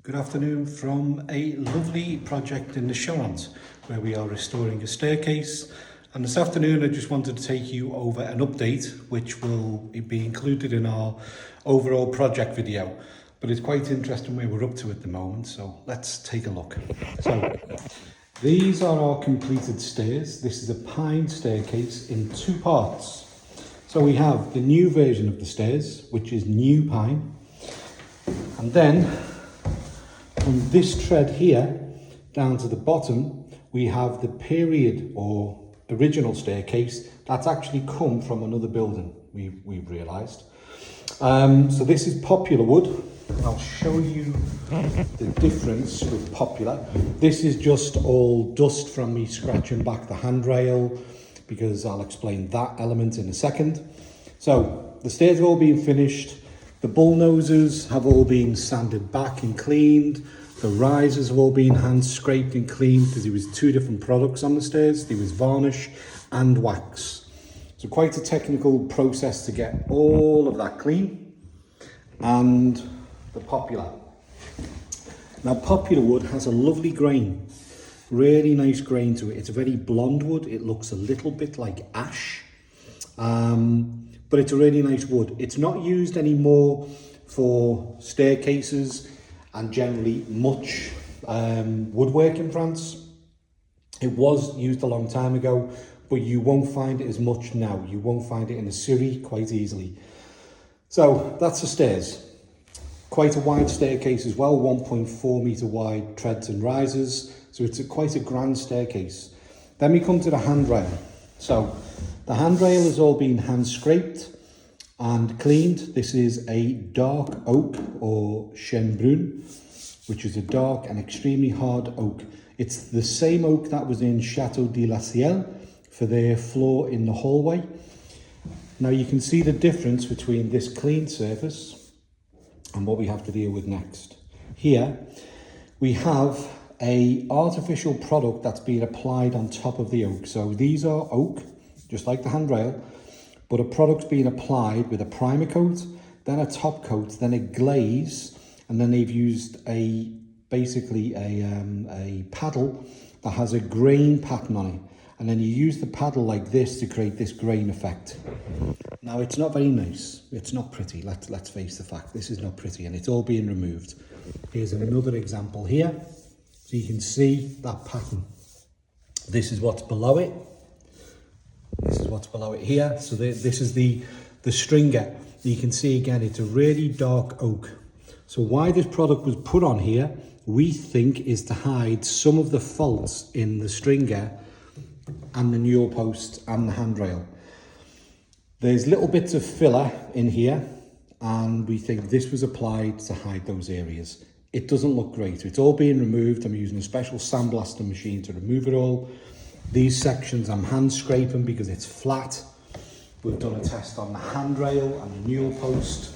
Good afternoon from a lovely project in the Charente where we are restoring a staircase, and this afternoon I just wanted to take you over an update which will be included in our overall project video, but it's quite interesting where we're up to at the moment, so let's take a look. So these are our completed stairs. This is a pine staircase in two parts. So we have the new version of the stairs, which is new pine, and then from this tread here down to the bottom, we have the period or original staircase that's actually come from another building, we've realised. So this is popular wood, and I'll show you the difference with popular. This is just all dust from me scratching back the handrail, because I'll explain that element in a second. So the stairs have all been finished. The bull noses have all been sanded back and cleaned. The risers have all been hand scraped and cleaned because there was two different products on the stairs. There was varnish and wax. So quite a technical process to get all of that clean. And the popular. Now popular wood has a lovely grain, really nice grain to it. It's a very blonde wood. It looks a little bit like ash. But it's a really nice wood. It's not used anymore for staircases and generally much woodwork in France. It was used a long time ago, but you won't find it as much now. You won't find it in the Surrey quite easily. So that's the stairs. Quite a wide staircase as well, 1.4 metre wide treads and risers. So it's quite a grand staircase. Then we come to the handrail. So the handrail has all been hand scraped and cleaned. This is a dark oak or chêne brun, which is a dark and extremely hard oak. It's the same oak that was in Chateau de la Ciel for their floor in the hallway. Now you can see the difference between this clean surface and what we have to deal with next. Here we have a artificial product that's been applied on top of the oak. So these are oak, just like the handrail, but a product's been applied with a primer coat, then a top coat, then a glaze, and then they've used basically a paddle that has a grain pattern on it. And then you use the paddle like this to create this grain effect. Now it's not very nice. It's not pretty. Let's face the fact. This is not pretty, and it's all being removed. Here's another example here. So you can see that pattern. This is what's below it. This is what's below it here. So this is the stringer. You can see again, it's a really dark oak. So why this product was put on here, we think, is to hide some of the faults in the stringer and the newel post and the handrail. There's little bits of filler in here, and we think this was applied to hide those areas. It doesn't look great. It's all being removed. I'm using a special sandblasting machine to remove it all. These sections I'm hand scraping because it's flat. We've done a test on the handrail and the newel post.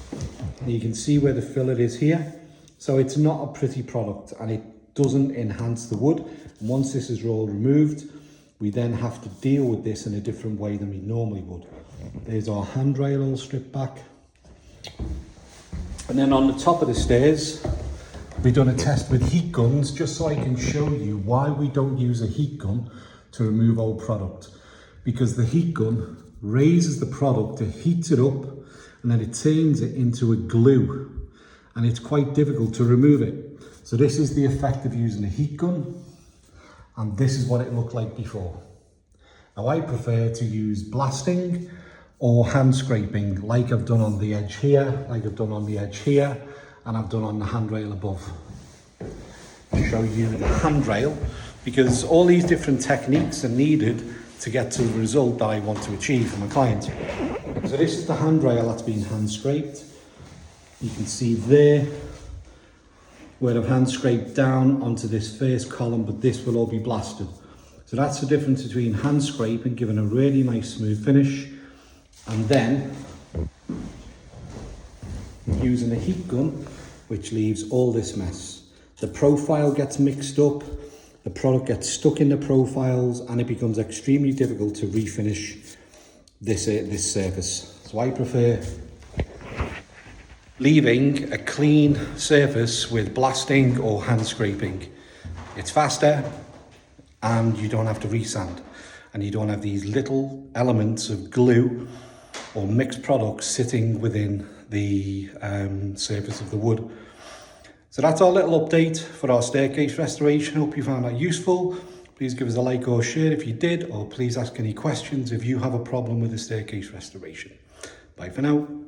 And you can see where the filler is here. So it's not a pretty product, and it doesn't enhance the wood. And once this is all removed, we then have to deal with this in a different way than we normally would. There's our handrail all stripped back. And then on the top of the stairs, we've done a test with heat guns, just so I can show you why we don't use a heat gun to remove old product. Because the heat gun raises the product, it heats it up, and then it turns it into a glue, and it's quite difficult to remove it. So this is the effect of using a heat gun, and this is what it looked like before. Now I prefer to use blasting or hand scraping, like I've done on the edge here, like I've done on the edge here, and I've done on the handrail above. I'll show you the handrail, because all these different techniques are needed to get to the result that I want to achieve for my client. So this is the handrail that's been hand scraped. You can see there where I've hand scraped down onto this first column, but this will all be blasted. So that's the difference between hand scraping, giving a really nice smooth finish, and then using a heat gun, which leaves all this mess. The profile gets mixed up, the product gets stuck in the profiles, and it becomes extremely difficult to refinish this surface. So I prefer leaving a clean surface with blasting or hand scraping. It's faster and you don't have to resand, and you don't have these little elements of glue or mixed products sitting within the surface of the wood. So that's our little update for our staircase restoration. Hope you found that useful. Please give us a like or share if you did, or please ask any questions if you have a problem with the staircase restoration. Bye for now.